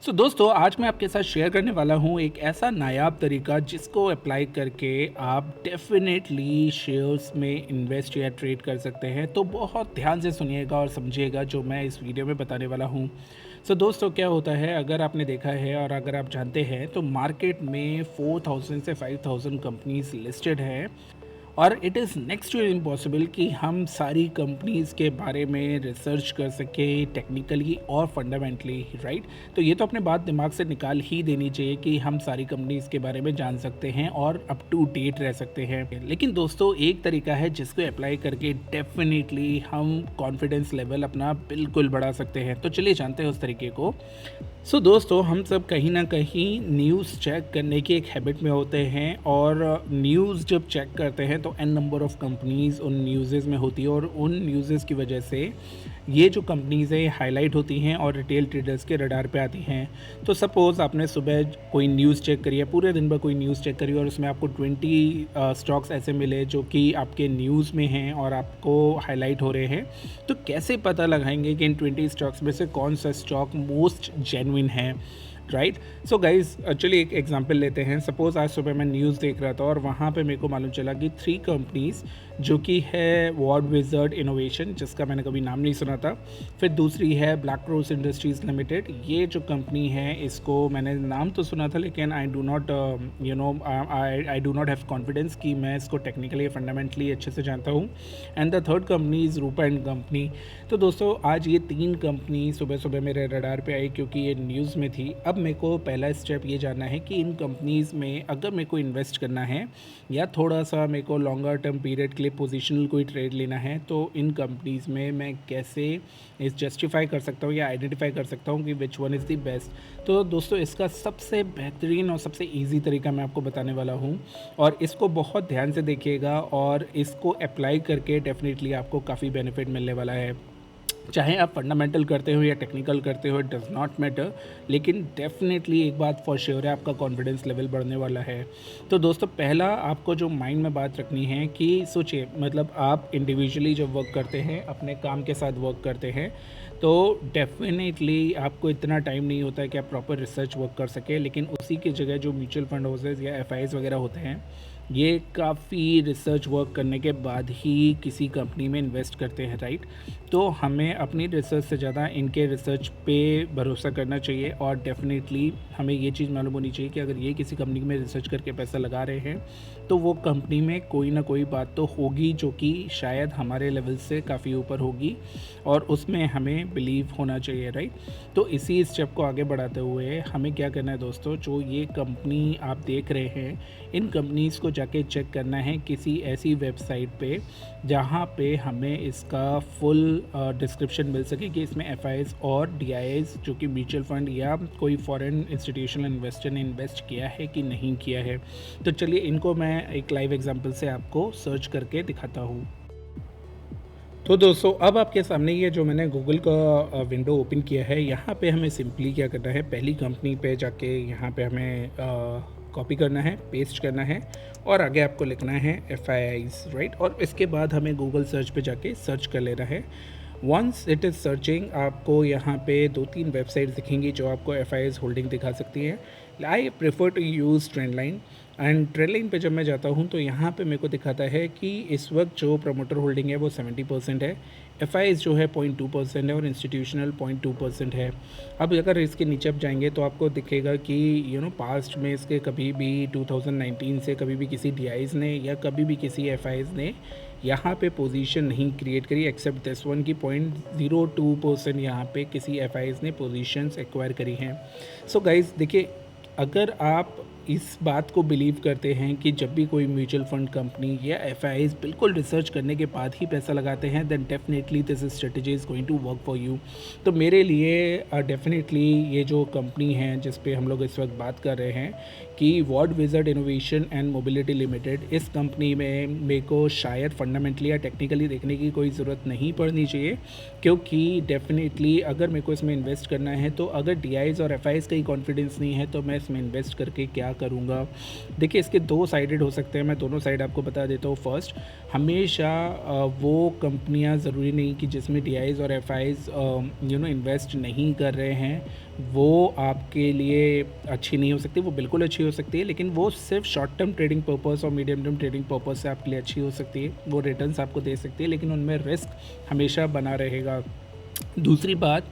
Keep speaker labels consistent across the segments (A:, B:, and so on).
A: दोस्तों आज मैं आपके साथ शेयर करने वाला हूँ एक ऐसा नायाब तरीका जिसको अप्लाई करके आप डेफिनेटली शेयर्स में इन्वेस्ट या ट्रेड कर सकते हैं। तो बहुत ध्यान से सुनिएगा और समझिएगा जो मैं इस वीडियो में बताने वाला हूँ। दोस्तों क्या होता है, अगर आपने देखा है और अगर आप जानते हैं तो मार्केट में 4000 से 5000 कंपनीज लिस्टेड हैं और it is next to impossible कि हम सारी कंपनीज़ के बारे में रिसर्च कर सकें टेक्निकली और फंडामेंटली, राइट। तो ये तो अपने बात दिमाग से निकाल ही देनी चाहिए कि हम सारी कंपनीज़ के बारे में जान सकते हैं और अप टू डेट रह सकते हैं। लेकिन दोस्तों एक तरीका है जिसको अप्लाई करके डेफिनेटली हम कॉन्फिडेंस लेवल अपना बिल्कुल बढ़ा सकते हैं। तो चलिए जानते हैं उस तरीके को। दोस्तों हम सब कहीं ना कहीं न्यूज़ चेक करने की एक हैबिट में होते हैं और न्यूज़ जब चेक करते हैं तो एन नंबर ऑफ़ कंपनीज़ उन न्यूज़ेज़ में होती है और उन न्यूज़ेज़ की वजह से ये जो कंपनीज़ हैं हाईलाइट होती हैं और रिटेल ट्रेडर्स के रडार पे आती हैं। तो सपोज़ आपने सुबह कोई न्यूज़ चेक करी है, पूरे दिन भर कोई न्यूज़ चेक करी और उसमें आपको 20 स्टॉक्स ऐसे मिले जो कि आपके न्यूज़ में हैं और आपको हाईलाइट हो रहे हैं। तो कैसे पता लगाएंगे कि इन 20 स्टॉक्स में से कौन सा स्टॉक मोस्ट जेन्युइन है, राइट। गाइज चलिए एक एग्जांपल लेते हैं। सपोज़ आज सुबह मैं न्यूज़ देख रहा था और वहाँ पे मेरे को मालूम चला कि 3 कंपनीज़ जो कि है वॉर्ड विज़र्ड इनोवेशन, जिसका मैंने कभी नाम नहीं सुना था। फिर दूसरी है ब्लैक रोज इंडस्ट्रीज़ लिमिटेड। ये जो कंपनी है इसको मैंने नाम तो सुना था लेकिन I do not I do not have confidence कि मैं इसको टेक्निकली फंडामेंटली अच्छे से जानता हूँ। And the third company is Rupa and company. तो दोस्तों आज ये 3 कंपनी सुबह सुबह मेरे रडार पे आई क्योंकि ये न्यूज़ में थी। अब मेरे को पहला स्टेप ये जानना है कि इन कंपनीज़ में अगर मेरे को इन्वेस्ट करना है या थोड़ा सा मेरे को लॉन्गर टर्म पीरियड के लिए पोजिशनल कोई ट्रेड लेना है तो इन कंपनीज़ में मैं कैसे इस जस्टिफाई कर सकता हूँ या आइडेंटिफाई कर सकता हूँ कि which one is the best. तो दोस्तों इसका सबसे बेहतरीन और सबसे ईजी तरीका मैं आपको बताने वाला हूँ और इसको बहुत ध्यान से देखिएगा और इसको अप्लाई करके डेफिनेटली आपको काफ़ी बेनिफिट मिलने वाला है। चाहे आप फंडामेंटल करते हो या टेक्निकल करते हो, इट डज़ नॉट मैटर, लेकिन डेफिनेटली एक बात फॉर श्योर है, आपका कॉन्फिडेंस लेवल बढ़ने वाला है। तो दोस्तों पहला आपको जो माइंड में बात रखनी है कि सोचिए, मतलब आप इंडिविजुअली जब वर्क करते हैं, अपने काम के साथ वर्क करते हैं, तो डेफिनेटली आपको इतना टाइम नहीं होता है कि आप प्रॉपर रिसर्च वर्क कर सकें। लेकिन उसी की जगह जो म्यूचुअल फंड हाउसेज या एफआईज वगैरह होते हैं, ये काफ़ी रिसर्च वर्क करने के बाद ही किसी कंपनी में इन्वेस्ट करते हैं, राइट। तो हमें अपनी रिसर्च से ज़्यादा इनके रिसर्च पे भरोसा करना चाहिए और डेफिनेटली हमें ये चीज़ मालूम होनी चाहिए कि अगर ये किसी कंपनी में रिसर्च करके पैसा लगा रहे हैं तो वो कंपनी में कोई ना कोई बात तो होगी जो कि शायद हमारे लेवल से काफ़ी ऊपर होगी और उसमें हमें बिलीव होना चाहिए, राइट। तो इसी स्टेप को आगे बढ़ाते हुए हमें क्या करना है दोस्तों, जो ये कंपनी आप देख रहे हैं इन कंपनीज़ को जाके चेक करना है किसी ऐसी वेबसाइट पे जहाँ पे हमें इसका फुल डिस्क्रिप्शन मिल सके कि इसमें एफआईज और डीआईज जो कि म्यूचुअल फंड या कोई फॉरेन इंस्टीट्यूशनल इन्वेस्टर ने इन्वेस्ट किया है कि नहीं किया है। तो चलिए इनको मैं एक लाइव एग्जांपल से आपको सर्च करके दिखाता हूँ। तो दोस्तों अब आपके सामने ये जो मैंने गूगल का विंडो ओपन किया है, यहाँ पे हमें सिंपली क्या करना है, पहली कंपनी पे जाके यहाँ पे हमें कॉपी करना है, पेस्ट करना है और आगे आपको लिखना है एफआईआईज, राइट। और इसके बाद हमें गूगल सर्च पे जाके सर्च कर लेना है। वंस इट इज़ सर्चिंग, आपको यहाँ पे 2-3 वेबसाइट्स दिखेंगी जो आपको एफआईआईज होल्डिंग दिखा सकती हैं। I prefer to use trend line and trend line पर जब मैं जाता हूँ तो यहाँ पे मेरे को दिखाता है कि इस वक्त जो प्रमोटर होल्डिंग है वो 70% है, एफआईआईज जो है 0.2% है और इंस्टीट्यूशनल 0.2% है। अब अगर इसके नीचे आप जाएंगे तो आपको दिखेगा कि पास्ट में इसके कभी भी 2019 से कभी भी किसी डीआईज ने या कभी भी किसी एफआईआईज ने यहाँ पे पोजीशन नहीं क्रिएट करी एक्सेप्ट दिस वन की 0.02% यहाँ पे किसी एफआईआईज ने पोजीशंस एक्वायर करी हैं। गाइज देखिए, अगर आप इस बात को बिलीव करते हैं कि जब भी कोई म्यूचुअल फंड कंपनी या एफआईआईज बिल्कुल रिसर्च करने के बाद ही पैसा लगाते हैं, then definitely this strategy is going to work for you. तो मेरे लिए डेफिनेटली ये जो कंपनी है जिस पे हम लोग इस वक्त बात कर रहे हैं कि Ward Wizard Innovation and Mobility Limited, इस कंपनी में मेरे को शायद फंडामेंटली या टेक्निकली देखने की कोई ज़रूरत नहीं पड़नी चाहिए, क्योंकि डेफिनेटली अगर मेरे को इसमें इन्वेस्ट करना है तो अगर डीआईज और एफआईआईज का ही कॉन्फिडेंस नहीं है तो मैं इसमें इन्वेस्ट करके क्या करूँगा। देखिए इसके 2 साइडेड हो सकते हैं, मैं दोनों साइड आपको बता देता हूँ। फर्स्ट, हमेशा वो कंपनियाँ ज़रूरी नहीं कि जिसमें डीआईज़ और एफआईज़ इन्वेस्ट नहीं कर रहे हैं, वो आपके लिए अच्छी नहीं हो सकती। वो बिल्कुल अच्छी हो सकती है, लेकिन वो सिर्फ शॉर्ट टर्म ट्रेडिंग पर्पस और मीडियम टर्म ट्रेडिंग पर्पस से आपके लिए अच्छी हो सकती है। वो रिटर्न्स आपको दे सकती है, लेकिन उनमें रिस्क हमेशा बना रहेगा। दूसरी बात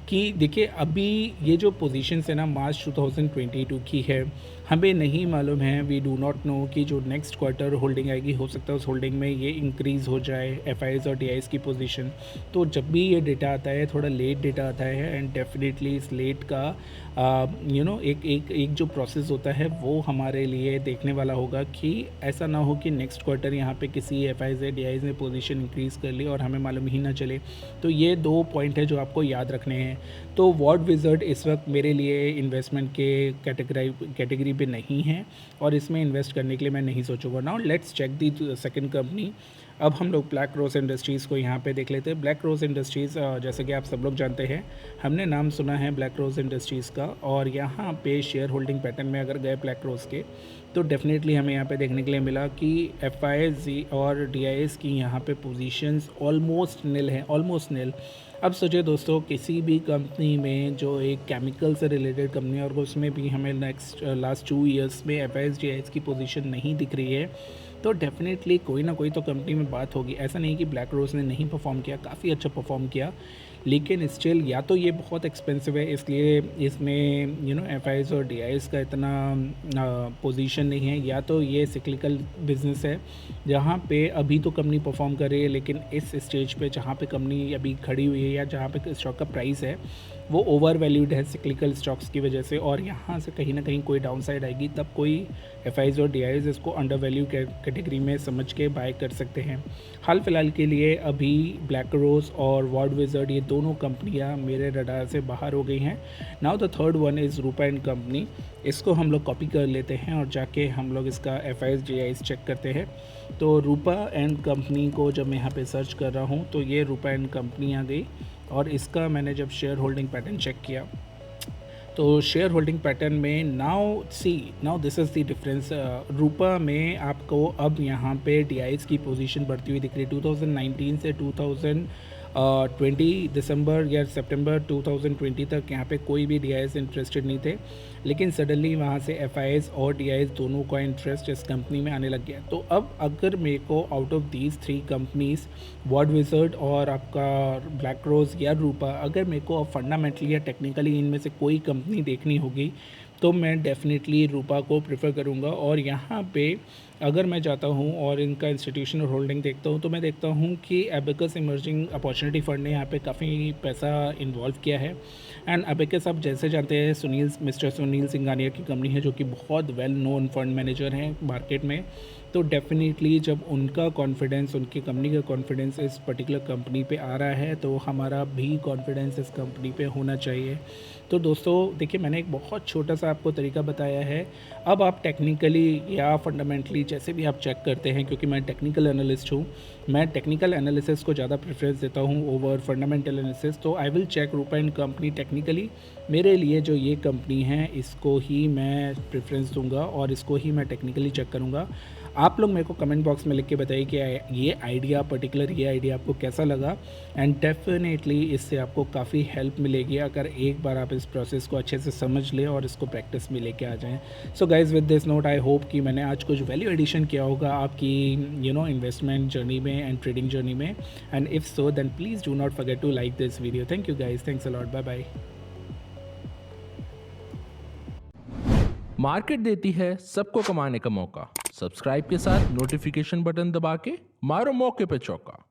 A: कि देखिए अभी ये जो पोजीशंस है ना मार्च 2022 की है, हमें नहीं मालूम है, वी डू नॉट नो कि जो नेक्स्ट क्वार्टर होल्डिंग आएगी हो सकता है उस होल्डिंग में ये इंक्रीज़ हो जाए एफआईज़ और डीआईज़ की पोजीशन। तो जब भी ये डेटा आता है, थोड़ा लेट डेटा आता है, एंड डेफिनेटली इस लेट का एक जो प्रोसेस होता है वो हमारे लिए देखने वाला होगा कि ऐसा ना हो कि नेक्स्ट क्वार्टर यहाँ पे किसी एफआईज़ या डीआईज़ ने पोजीशन इंक्रीज़ कर ली और हमें मालूम ही ना चले। तो ये 2 पॉइंट है जो आपको याद रखने हैं। तो वॉट विज़र्ड इस वक्त मेरे लिए इन्वेस्टमेंट के कैटेगरी पे नहीं है और इसमें इन्वेस्ट करने के लिए मैं नहीं सोचूंगा। Now let's check the second company. अब हम लोग ब्लैक रोज़ इंडस्ट्रीज़ को यहाँ पे देख लेते हैं। ब्लैक रोज़ इंडस्ट्रीज़ जैसे कि आप सब लोग जानते हैं, हमने नाम सुना है ब्लैक रोज़ इंडस्ट्रीज़ का, और यहाँ पे शेयर होल्डिंग पैटर्न में अगर गए ब्लैक रोज़ के, तो डेफिनेटली हमें यहाँ पे देखने के लिए मिला कि एफआईज़ और डीआईएस की यहाँ पे पोजीशंस ऑलमोस्ट नील है, ऑलमोस्ट नील। अब सोचिए दोस्तों, किसी भी कंपनी में जो एक केमिकल से रिलेटेड कंपनी है और उसमें भी हमें लास्ट 2 ईयर्स में एफआईज़ डीआईएस की पोजीशन नहीं दिख रही है, तो डेफिनेटली कोई ना कोई तो कंपनी में बात होगी। ऐसा नहीं कि ब्लैक रोज़ ने नहीं परफॉर्म किया, काफ़ी अच्छा परफॉर्म किया, लेकिन स्टिल या तो ये बहुत एक्सपेंसिव है इसलिए इसमें एफआईज़ और डीआईएस का इतना पोजीशन नहीं है, या तो ये सिक्लिकल बिजनेस है जहाँ पे अभी तो कंपनी परफॉर्म कर रही है, लेकिन इस स्टेज पे जहाँ पे कंपनी अभी खड़ी हुई है या जहाँ पे स्टॉक का प्राइस है वो ओवर वैल्यूड है सिक्लिकल स्टॉक्स की वजह से, और यहाँ से कहीं ना कहीं कोई डाउनसाइड आएगी तब कोई एफआईज़ और डीआईएस इसको अंडर वैल्यू कैटेगरी में समझ के बाय कर सकते हैं। हाल फिलहाल के लिए अभी ब्लैक रोज़ और वॉट विज़र्ड ये दोनों कंपनियां मेरे रडार से बाहर हो गई हैं। Now the third one is Rupa and company. इसको हम लोग कॉपी कर लेते हैं और जाके हम लोग इसका एफआईज़ डीआईएस चेक करते हैं। तो रूपा एंड कंपनी को जब मैं यहाँ पे सर्च कर रहा हूँ तो ये रूपा एंड कंपनी आ गई, और इसका मैंने जब शेयर होल्डिंग पैटर्न चेक किया तो शेयर होल्डिंग पैटर्न में now this is the difference. Rupa में आपको अब यहाँ पे डीआईएस की पोजीशन बढ़ती हुई दिख रही है। 2019 से 2020 दिसंबर या सितंबर 2020 तक यहाँ पे कोई भी डीआईएस इंटरेस्टेड नहीं थे, लेकिन सडनली वहाँ से एफआईएस और डीआईएस दोनों का इंटरेस्ट इस कंपनी में आने लग गया। तो अब अगर मेरे को out of these 3 companies, what wizard और आपका ब्लैक रोज़ या रूपा, अगर मेरे को अब फंडामेंटली या टेक्निकली इनमें से कोई कंपनी देखनी होगी तो मैं डेफिनेटली रूपा को प्रेफर करूँगा। और यहाँ पे अगर मैं जाता हूँ और इनका इंस्टीट्यूशनल होल्डिंग देखता हूँ तो मैं देखता हूँ कि एबेकस इमर्जिंग अपॉर्चुनिटी फंड ने यहाँ पे काफ़ी पैसा इन्वॉल्व किया है। एंड एबेकस आप जैसे जानते हैं मिस्टर सुनील सिंघानिया की कंपनी है जो कि बहुत वेल नोन फंड मैनेजर हैं मार्केट में। तो डेफिनेटली जब उनका कॉन्फिडेंस, उनकी कंपनी का कॉन्फिडेंस इस पर्टिकुलर कंपनी पे आ रहा है तो हमारा भी कॉन्फिडेंस इस कंपनी पे होना चाहिए। तो दोस्तों देखिए, मैंने एक बहुत छोटा सा आपको तरीका बताया है। अब आप टेक्निकली या फंडामेंटली जैसे भी आप चेक करते हैं, क्योंकि मैं टेक्निकल एनालिस्ट हूँ, मैं टेक्निकल एनालिसिस को ज़्यादा प्रेफरेंस देता हूँ ओवर फंडामेंटल एनालिसिस। तो I will check Rupa and company technically. मेरे लिए जो ये कंपनी है इसको ही मैं प्रेफरेंस दूंगा और इसको ही मैं टेक्निकली चेक करूँगा। आप लोग मेरे को कमेंट बॉक्स में लिख के बताइए कि ये आइडिया आपको कैसा लगा, एंड डेफिनेटली इससे आपको काफ़ी हेल्प मिलेगी अगर एक बार आप इस प्रोसेस को अच्छे से समझ लें और इसको प्रैक्टिस में लेके आ जाएं। So guys, with this note I hope कि मैंने आज कुछ वैल्यू एडिशन किया होगा आपकी इन्वेस्टमेंट जर्नी में एंड ट्रेडिंग जर्नी में, and if so then please do not forget to like this video. Thank you guys, thanks a lot, bye bye.
B: Market देती है सबको कमाने का मौका। सब्सक्राइब के साथ नोटिफिकेशन बटन दबा के मारो मौके पे चौका।